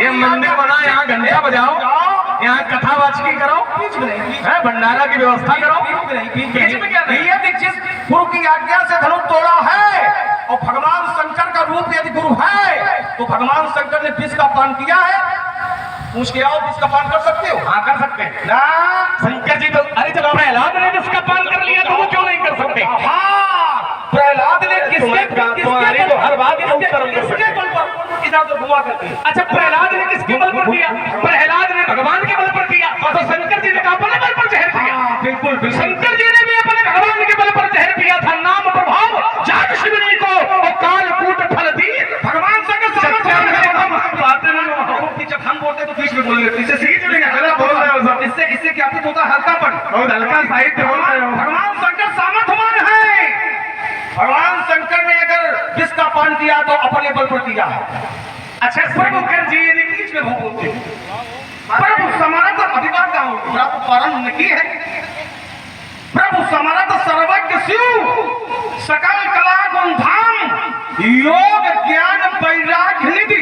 ये मंदिर बना, यहाँ घंटा बजाओ, यहाँ कथावाचकी करो, है भंडारा की व्यवस्था करो। बीच में क्या नहीं है? जिस गुरु की आज्ञा से धनुष तोड़ा है और भगवान शंकर का रूप यदि गुरु है तो भगवान शंकर ने विष का पान किया है। पूछ के आओ, विष का पान कर सकते हो? हाँ कर सकते हैं ना। शंकर जी तो अरे जब प्रहलाद ने विष का पान कर लिया तो वो क्यों नहीं कर सकते? हाँ प्रहलाद ने किसके तो हर बात का उत्तर किसके बल पर इधर तो घुमा करके। अच्छा प्रहलाद ने किसके बल पर किया? प्रहलाद ने भगवान के बल पर किया। तो शंकर जी ने अपने बल पर जहर किया। बिल्कुल शंकर जी ने भी अपने भगवान के बल पर जहर किया था। नाम प्रभाव जाग शिवनी को और काल कूट फल दी। भगवान शंकर जब हम बोलते तो बीच में बोल लेते, इससे सीख जुड़ेंगे। गलत बोल रहे हो सब। इससे क्या होता? हल्कापन, बहुत हल्का साहित्य बोल रहे हो। भगवान शंकर सामर्थ्यवान है। भगवान शंकर ने अगर विष का पान किया तो अपने बल पर किया है। अच्छा प्रभुकर जी ने बीच में बोलते प्रभु समर्थ अभिवाद का प्रारंभ की है। प्रभु समर्थ सर्वज्ञ शिव सकल कला गुण धाम योग ज्ञान वैराग्य निधि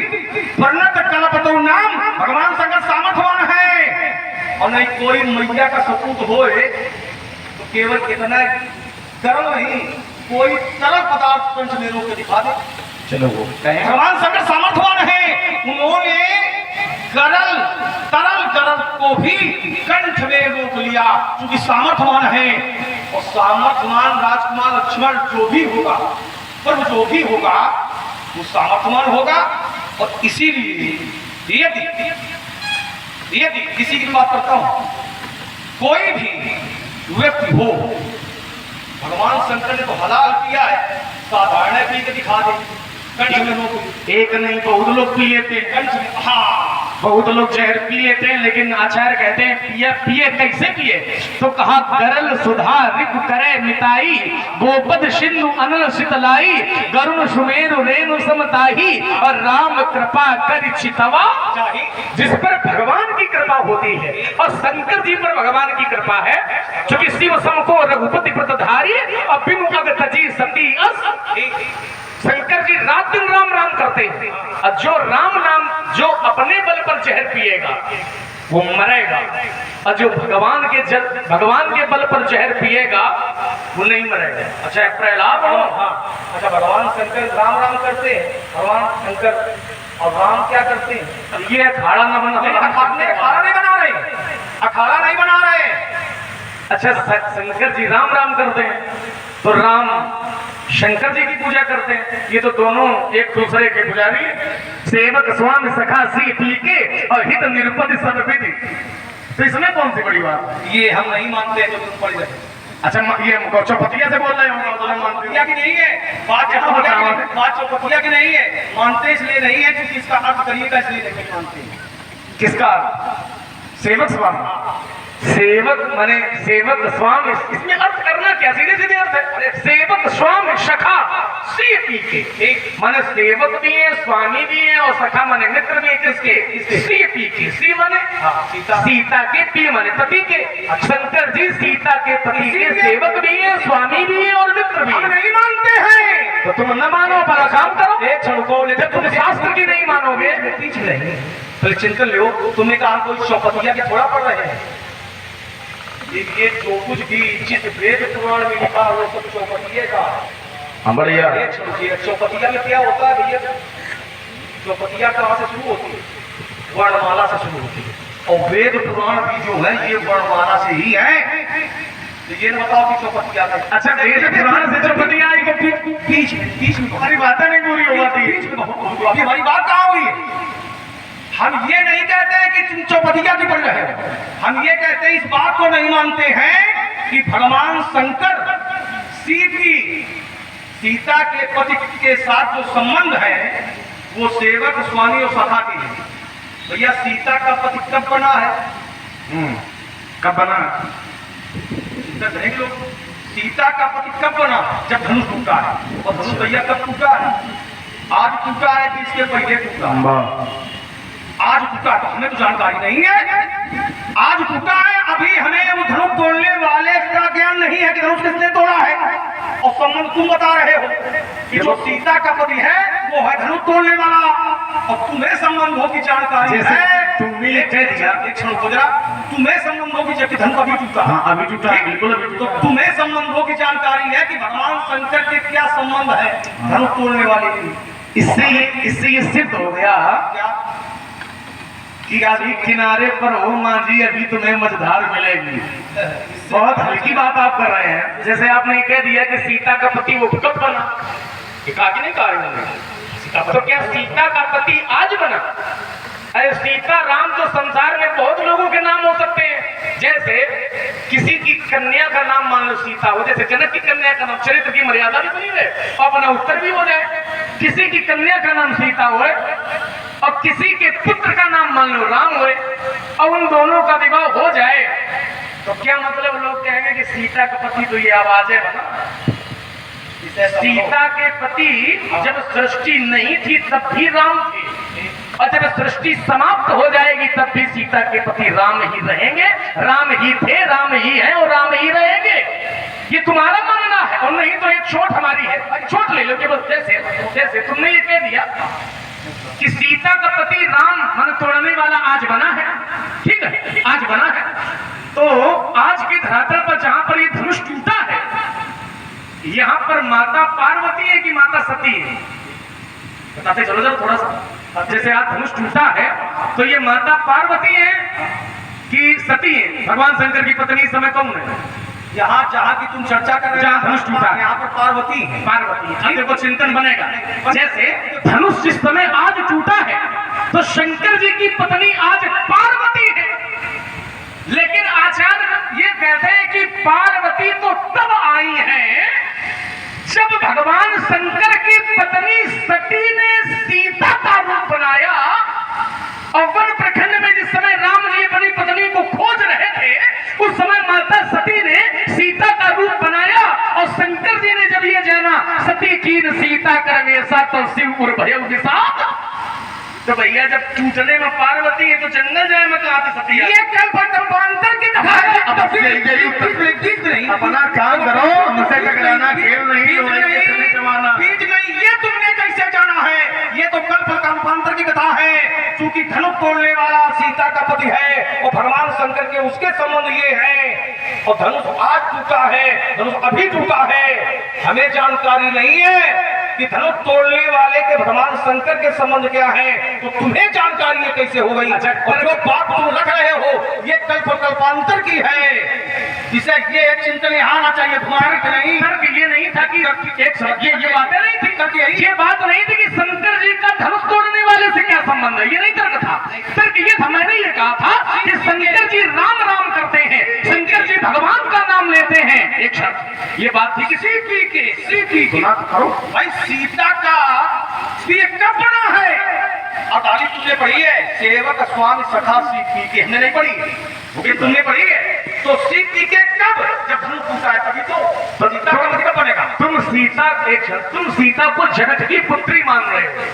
वर्णत कल्पतो नाम। भगवान शंकर सामर्थ्यवान है और नहीं कोई मैया का सपूत होए तो केवल इतना गर्म नहीं, कोई तरल पदार्थ कंठ में रोक के दिखा दे। चलो वो भगवान शंकर सामर्थ्यवान है। उन्होंने तरल को भी कंठ में रोक लिया क्योंकि सामर्थ्यवान है। और सामर्थ्यवान राजकुमार लक्ष्मण जो भी होगा, पर जो भी होगा वो सामर्थ्यवान होगा। और इसीलिए यदि किसी की बात करता हूं, कोई भी व्यक्ति हो, भगवान शंकर ने तो हलाल किया है, साधारण पी के दिखा दे। कंठ में रोक, एक नहीं बहुत लोग पी लेते हैं कंठ में। हाँ बहुत लोग जहर पी लेते हैं, लेकिन आचार्य कहते हैं पिए कैसे पिए? तो कहा गरल सुधा रिप करे मिताई गोपद सिंधु अनल शीतलाई गरुण सुमेरु रेणु समताही और राम कृपा कर चितवा। जिस पर भगवान की कृपा होती है और शंकर जी पर भगवान की कृपा है, क्योंकि शिव समको रघुपति व्रतधारी और बिनु अग तजी सती अस। शंकर जी रात दिन राम राम करते हैं और जो राम नाम जो अपने बल पर जहर पिएगा वो मरेगा, और जो भगवान के बल पर जहर पिएगा वो नहीं मरेगा। अच्छा प्रहलाद हो, हाँ अच्छा भगवान शंकर राम राम करते हैं, भगवान शंकर और राम क्या करते हैं? ये अखाड़ा न बना, अखाड़ा नहीं बना रहे, अखाड़ा नहीं बना रहे। अच्छा शंकर जी राम राम करते हैं तो राम शंकर जी की पूजा करते हैं। ये तो दोनों एक दूसरे के पुजारी, सेवक स्वामी सखा सी पी के और हित निरुपति सब विधि। तो इसमें कौन सी बड़ी बात? ये हम नहीं मानते तो तुम पड़ जाए। अच्छा ये चौपतिया से बोल रहे हो? की नहीं है बात, चौपतिया की नहीं है। मानते इसलिए नहीं है क्योंकि इसका अर्थ करिएगा, इसलिए नहीं मानते। किसका? सेवक स्वामी। सेवक माने सेवक स्वामी, इसमें अर्थ करना क्या? सीधे सीधे अर्थ है। सेवक स्वामी सखा सी पी के, माने सेवक भी है, स्वामी भी है और सखा माने मित्र भी है। किसके? सी पी के। सी माने सीता के, पी माने पति के। शंकर जी सीता के पति के सेवक भी है, स्वामी भी है और मित्र भी है। हम नहीं मानते हैं तो तुम न मानो, पर काम करो। एक क्षण को जब तुम शास्त्र की नहीं मानोगे पीछ नहीं, पहले चिंतन लो। तुमने कहा कोई चौपतिया के थोड़ा पढ़ रहे हैं। ये जो कुछ भी जिस वेद पुराण में लिखा वो सब चौपतिया का। हाँ बढ़िया। चौपतिया में क्या होता है भैया? चौपतिया कहाँ से शुरू होती है? वर्णमाला से शुरू होती है। और वेद पुराण भी जो है ये वर्णमाला से ही है। तो ये बताओ कि चौपतिया का। अच्छा वेद पुराण से चौपतिया आई कि बीच में हमारी बातें नहीं पूरी हो पाती। अभी हमारी बात कहाँ हुई है? हम ये नहीं कहते हैं कि चौपतिया की पढ़ रहे हैं, हम ये कहते हैं इस बात को नहीं मानते हैं कि भगवान शंकर सीता के पति के साथ जो संबंध है वो सेवक स्वामी और सखा के लिए। भैया सीता का पति कब बना है? कब बना? सीता का पति कब बना? जब धनुष टूटा है। और धनुष भैया कब टूटा है? आज टूटा है कि इसके पहले टूटा? आज टूटा तो हमें तो जानकारी नहीं है। आज टूटा है, अभी हमें वो धनुष तोड़ने वाले का ज्ञान नहीं है कि धनुष किसने तोड़ा है। और संबंध तुम बता रहे हो कि जो सीता का पति है वो है धनुष तोड़ने वाला, और तुम्हें संबंधों की जानकारी है। तुमने कह दिया एक क्षण गुजरा, तुम्हें संबंधों की, जबकि धन अभी टूटा। हाँ अभी टूटा, बिल्कुल अभी तो टूटा। तुम्हें संबंधों की जानकारी है कि भगवान शंकर के क्या संबंध है धनुष तोड़ने वाले की। इससे ये सिद्ध हो गया क्या कि अभी किनारे पर हो मांझी, अभी तुम्हें मझधार मिलेगी। बहुत हल्की बात आप कर रहे हैं। जैसे आपने कह दिया कि सीता का पति वो कब बना, नहीं कहा तो क्या सीता का पति आज बना? अरे सीता राम तो संसार में बहुत लोगों के नाम हो सकते हैं। जैसे किसी की कन्या का नाम मान लो सीता हो, जैसे जनक की कन्या का नाम, चरित्र की मर्यादा भी बनी रहे और अपना उत्तर भी हो जाए। किसी की कन्या का नाम सीता हो और किसी के पुत्र का नाम मान लो राम हो, और उन दोनों का विवाह हो जाए, तो क्या मतलब लोग कहेंगे कि सीता का पति तो ये आवाज है बना। सीता के पति जब सृष्टि नहीं थी तब भी राम थे, और जब सृष्टि समाप्त हो जाएगी तब भी सीता के पति राम ही रहेंगे। राम ही थे, राम ही हैं और राम ही रहेंगे। ये तुम्हारा मानना है, और नहीं तो ये चोट हमारी है। चोट ले लो कि बस जैसे तुमने ये कह दिया कि सीता का पति राम मन तोड़ने वाला आज बना है, ठीक है, आज बना है, तो आज के धरातल पर जहां पर ये धनुष टूटा है, यहाँ पर माता पार्वती है कि माता सती है? बताते चलो जरा थोड़ा सा। जैसे आज धनुष टूटा है तो ये माता पार्वती है कि सती है? भगवान शंकर की पत्नी इस समय कौन है? यहाँ जहाँ की तुम चर्चा कर रहे हो, जहाँ धनुष टूटा, यहाँ पर पार्वती है। पार्वती है। देखो चिंतन बनेगा। जैसे धनुष जिस समय आज टूटा है तो शंकर जी की पत्नी आज पार्वती है, लेकिन आचार्य ये कहते हैं कि पार्वती तो तब आई है जब भगवान शंकर की पत्नी सती ने सीता का रूप बनाया, और वन प्रखंड में जिस समय राम जी अपनी पत्नी को खोज रहे थे उस समय माता सती ने सीता का रूप बनाया, और शंकर जी ने जब ये जाना सती कीन सीता कर वेशा तो शिव उर भयउ विषाद। तो भैया जब टूटने में पार्वती है तो जंगल जाए में कहा थी सती? ये कल्पांतर की कथा है। अपना काम करो, हमसे टकराना खेल नहीं, बीच नहीं। ये तुमने कैसे जाना है? ये तो कल्पांतर की कथा है। क्योंकि धनुष तोड़ने वाला सीता का पति है और भगवान शंकर के उसके संबंध ये है, और धनुष आज टूटा है, धनुष अभी टूटा है। हमें जानकारी नहीं है कि धनुष तोड़ने वाले के भगवान शंकर के संबंध क्या है, तो तुम्हें जानकारी ये कैसे हो गई? और जो बात तुम रख रहे हो ये कल्पांतर की है, जिसे ये एक चिंतन यहाँ आना चाहिए तुम्हारे नहीं। तर्क ये नहीं था कि ये बातें नहीं थी, ये बात नहीं थी कि शंकर जी का धनुष तोड़ने वाले से क्या संबंध है, ये नहीं तर्क था। तर्क ये था, मैंने ये कहा था कि शंकर जी राम राम करते हैं, शंकर जी भगवान का नाम लेते हैं। एक शब्द ये बात थी कि सीती की भाई सीता का कब बना है? अदाली तुमने पढ़ी है, सेवक स्वामी सखा सीती की हमने नहीं पढ़ी, ये तुमने पढ़ी है। तो सीती के कब? जब धनुष टूटा है तभी तो सीता का मतलब बनेगा। तुम सीता को जनक की पुत्री मान रहे हो,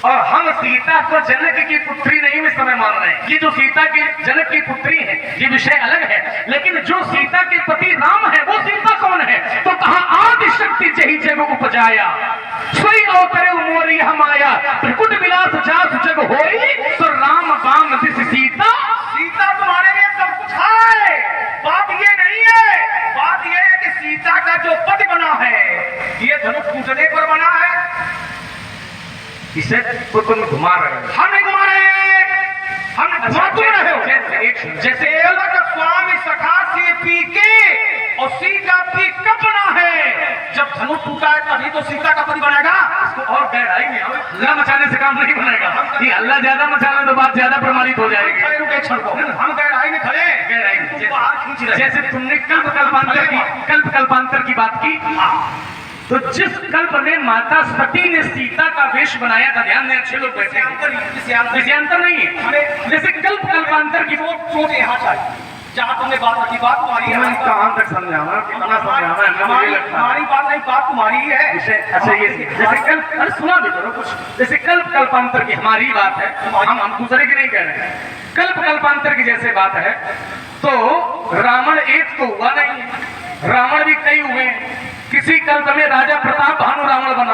और हम सीता को जनक की पुत्री नहीं इस समय मान रहे हैं। ये जो सीता की जनक की पुत्री है ये विषय अलग है, लेकिन जो सीता के पति राम है वो सीता कौन है? तो कहा आदि शक्ति जही जग उपजाया, सोई अवतरे मोरी हम आया, त्रिकुट विलास जास जग होई, तो राम बाम दिस सीता। सीता तुम्हारे लिए सब कुछ है, बात ये नहीं है। बात ये है कि सीता का जो पति बना है ये धनुष टूटने पर बना है। इसे तुम घुमा रहे हो। हम नहीं घुमा रहे हैं, हम घुमा तुम रहे हो। जैसे स्वामी सखा से पी के और सीता पी कब बना है? जब धनुष टूटा है तभी तो सीता का पति बनेगा। इसको और गहराई में हल्ला मचाने से काम नहीं बनेगा। ये हल्ला ज्यादा मचाने तो बात ज्यादा प्रमाणित हो जाएगी। हम गहराई में खड़े, गहराई में जैसे तुमने कल्प कल्पांतर की बात की, तो जिस कल्प में माता सती ने सीता का वेश बनाया था, ध्यान दें अच्छे लोग बैठे, विषयांतर नहीं है। जैसे कल्प कल्पांतर की सोच यहाँ चाहिए, जहाँ तुमने बात रखी, बात तुम्हारी है। कहाँ तक समझाना, कितना समझाना, हमारी बात नहीं, बात तुम्हारी है। अच्छा ये जैसे कल्प, अरे सुना भी करो कुछ। जैसे कल्प कल्पांतर की हमारी बात है, हम दूसरे की नहीं कह रहे हैं। कल्प कल्पांतर की जैसे बात है तो रावण एक तो हुआ नहीं, रावण भी कई हुए। किसी कल्प में राजा प्रताप भानु रावण बना,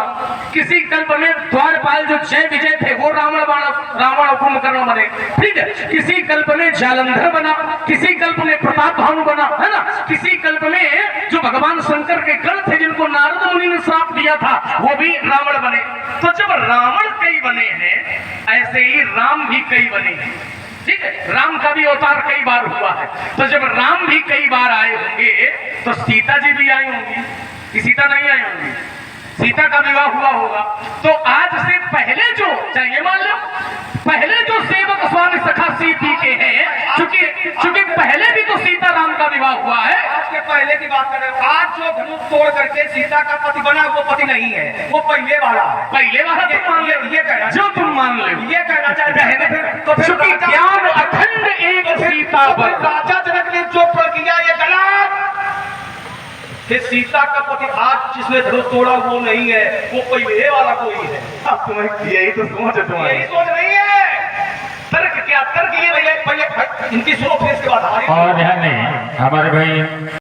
किसी कल्प में द्वारपाल जो जय विजय थे वो रावण कुंभकर्ण बने, ठीक है। किसी कल्प में जालंधर बना, किसी कल्प में प्रताप भानु बना, है ना। किसी कल्प में जो भगवान शंकर के गण थे जिनको नारद मुनि ने श्राप दिया था वो भी रावण बने। तो जब रावण कई बने हैं ऐसे ही राम भी कई बने हैं, ठीक है। राम का भी अवतार कई बार हुआ है। तो जब राम भी कई बार आए होंगे तो सीता जी भी आई होंगी कि सीता नहीं आई होंगी? सीता का विवाह हुआ होगा। तो आज से पहले जो, चाहिए मान लो, पहले जो सेवक स्वामी सखा सीती के हैं, चूंकि पहले भी तो सीता राम का विवाह हुआ है। आज के पहले की बात कर रहे हो। आज जो धनुष तोड़ करके सीता का पति बना वो पति नहीं है, वो पहले वाला है। पहले वाला तुम मान लो, ये कहना जो तुम मान लो, ये कहना चाहते तो चूंकि ज्ञान अखंड एक सीता पर, राजा जनक ने जो किया ये गलत कि सीता का पति आज जिसने धनुष तोड़ा वो नहीं है, वो पहले वाला कोई है। अब तुम्हें यही तो सोच है तुम्हारी, यही सोच नहीं है। तर्क क्या? तर्क ये भैया, इनकी सुनो फिर इसके बाद हमारी। और ध्यान नहीं हमारे भाई